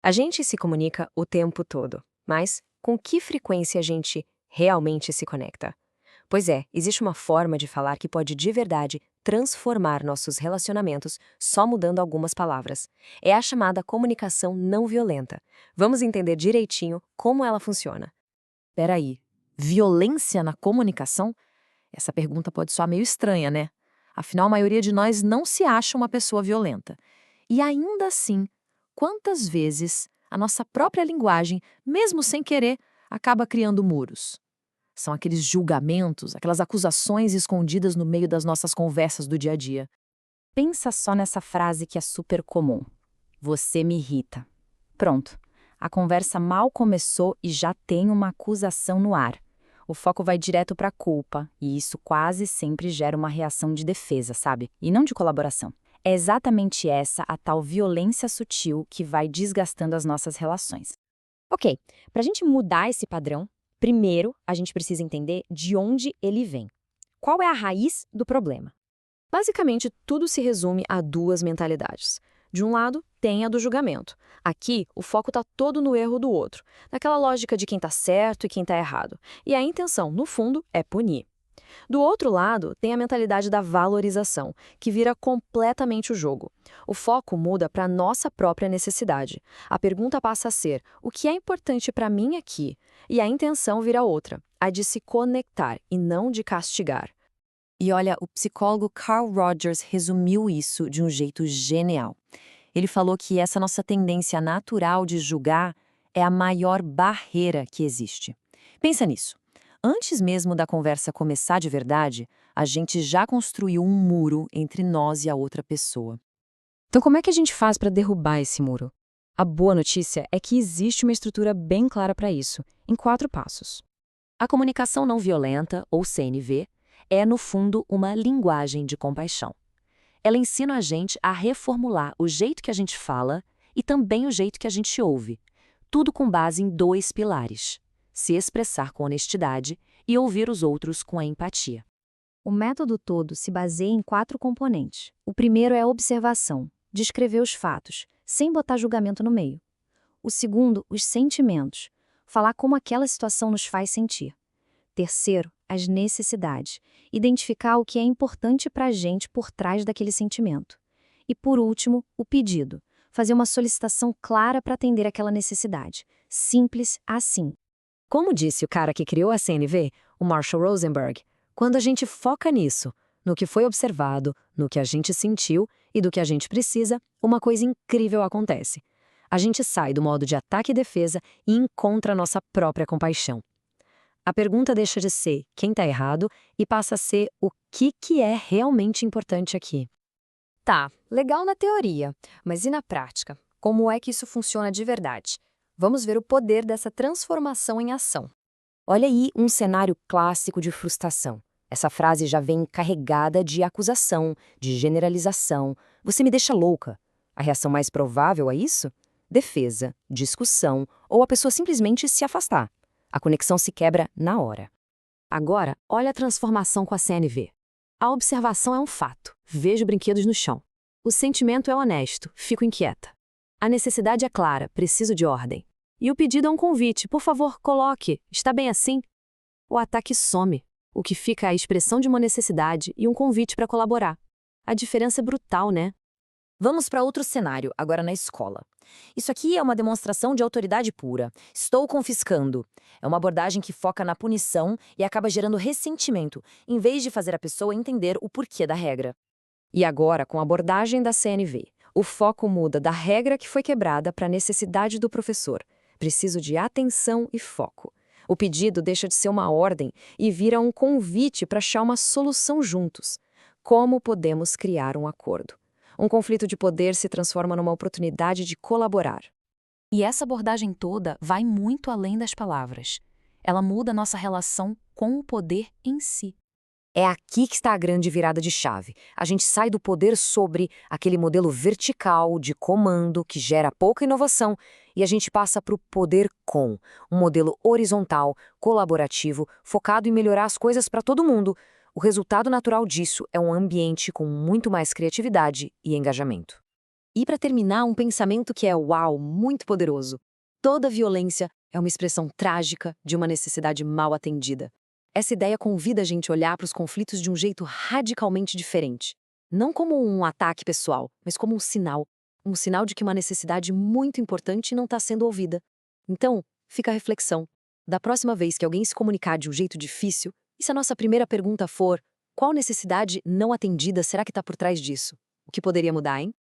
A gente se comunica o tempo todo, mas com que frequência a gente realmente se conecta? Pois é, existe uma forma de falar que pode de verdade transformar nossos relacionamentos só mudando algumas palavras. É a chamada comunicação não violenta. Vamos entender direitinho como ela funciona. Peraí, violência na comunicação? Essa pergunta pode soar meio estranha, né? Afinal, a maioria de nós não se acha uma pessoa violenta. E ainda assim, quantas vezes a nossa própria linguagem, mesmo sem querer, acaba criando muros? São aqueles julgamentos, aquelas acusações escondidas no meio das nossas conversas do dia a dia. Pensa só nessa frase que é super comum. Você me irrita. Pronto. A conversa mal começou e já tem uma acusação no ar. O foco vai direto para a culpa, e isso quase sempre gera uma reação de defesa, sabe? E não de colaboração. É exatamente essa a tal violência sutil que vai desgastando as nossas relações. Ok, para a gente mudar esse padrão, primeiro a gente precisa entender de onde ele vem. Qual é a raiz do problema? Basicamente, tudo se resume a duas mentalidades. De um lado, tem a do julgamento. Aqui, o foco está todo no erro do outro, naquela lógica de quem está certo e quem está errado. E a intenção, no fundo, é punir. Do outro lado, tem a mentalidade da valorização, que vira completamente o jogo. O foco muda para a nossa própria necessidade. A pergunta passa a ser: o que é importante para mim aqui? E a intenção vira outra, a de se conectar e não de castigar. E olha, o psicólogo Carl Rogers resumiu isso de um jeito genial. Ele falou que essa nossa tendência natural de julgar é a maior barreira que existe. Pensa nisso. Antes mesmo da conversa começar de verdade, a gente já construiu um muro entre nós e a outra pessoa. Então, como é que a gente faz para derrubar esse muro? A boa notícia é que existe uma estrutura bem clara para isso, em 4 passos. A comunicação não violenta, ou CNV, é, no fundo, uma linguagem de compaixão. Ela ensina a gente a reformular o jeito que a gente fala e também o jeito que a gente ouve, tudo com base em 2 pilares: se expressar com honestidade e ouvir os outros com a empatia. O método todo se baseia em 4 componentes. O primeiro é a observação, descrever os fatos, sem botar julgamento no meio. O segundo, os sentimentos, falar como aquela situação nos faz sentir. Terceiro, as necessidades, identificar o que é importante para a gente por trás daquele sentimento. E por último, o pedido, fazer uma solicitação clara para atender aquela necessidade. Simples assim. Como disse o cara que criou a CNV, o Marshall Rosenberg, quando a gente foca nisso, no que foi observado, no que a gente sentiu e do que a gente precisa, uma coisa incrível acontece. A gente sai do modo de ataque e defesa e encontra a nossa própria compaixão. A pergunta deixa de ser quem está errado e passa a ser o que é realmente importante aqui. Tá, legal na teoria, mas e na prática? Como é que isso funciona de verdade? Vamos ver o poder dessa transformação em ação. Olha aí um cenário clássico de frustração. Essa frase já vem carregada de acusação, de generalização. Você me deixa louca. A reação mais provável a isso? Defesa, discussão ou a pessoa simplesmente se afastar. A conexão se quebra na hora. Agora, olha a transformação com a CNV. A observação é um fato. Vejo brinquedos no chão. O sentimento é honesto. Fico inquieta. A necessidade é clara. Preciso de ordem. E o pedido é um convite. Por favor, coloque. Está bem assim? O ataque some. O que fica é a expressão de uma necessidade e um convite para colaborar. A diferença é brutal, né? Vamos para outro cenário, agora na escola. Isso aqui é uma demonstração de autoridade pura. Estou confiscando. É uma abordagem que foca na punição e acaba gerando ressentimento, em vez de fazer a pessoa entender o porquê da regra. E agora, com a abordagem da CNV, o foco muda da regra que foi quebrada para a necessidade do professor. Preciso de atenção e foco. O pedido deixa de ser uma ordem e vira um convite para achar uma solução juntos. Como podemos criar um acordo? Um conflito de poder se transforma numa oportunidade de colaborar. E essa abordagem toda vai muito além das palavras. Ela muda nossa relação com o poder em si. É aqui que está a grande virada de chave. A gente sai do poder sobre aquele modelo vertical de comando que gera pouca inovação e a gente passa para o poder com, um modelo horizontal, colaborativo, focado em melhorar as coisas para todo mundo. O resultado natural disso é um ambiente com muito mais criatividade e engajamento. E para terminar, um pensamento que é, uau, muito poderoso. Toda violência é uma expressão trágica de uma necessidade mal atendida. Essa ideia convida a gente a olhar para os conflitos de um jeito radicalmente diferente. Não como um ataque pessoal, mas como um sinal de que uma necessidade muito importante não está sendo ouvida. Então, fica a reflexão. Da próxima vez que alguém se comunicar de um jeito difícil, e se a nossa primeira pergunta for: qual necessidade não atendida será que está por trás disso? O que poderia mudar, hein?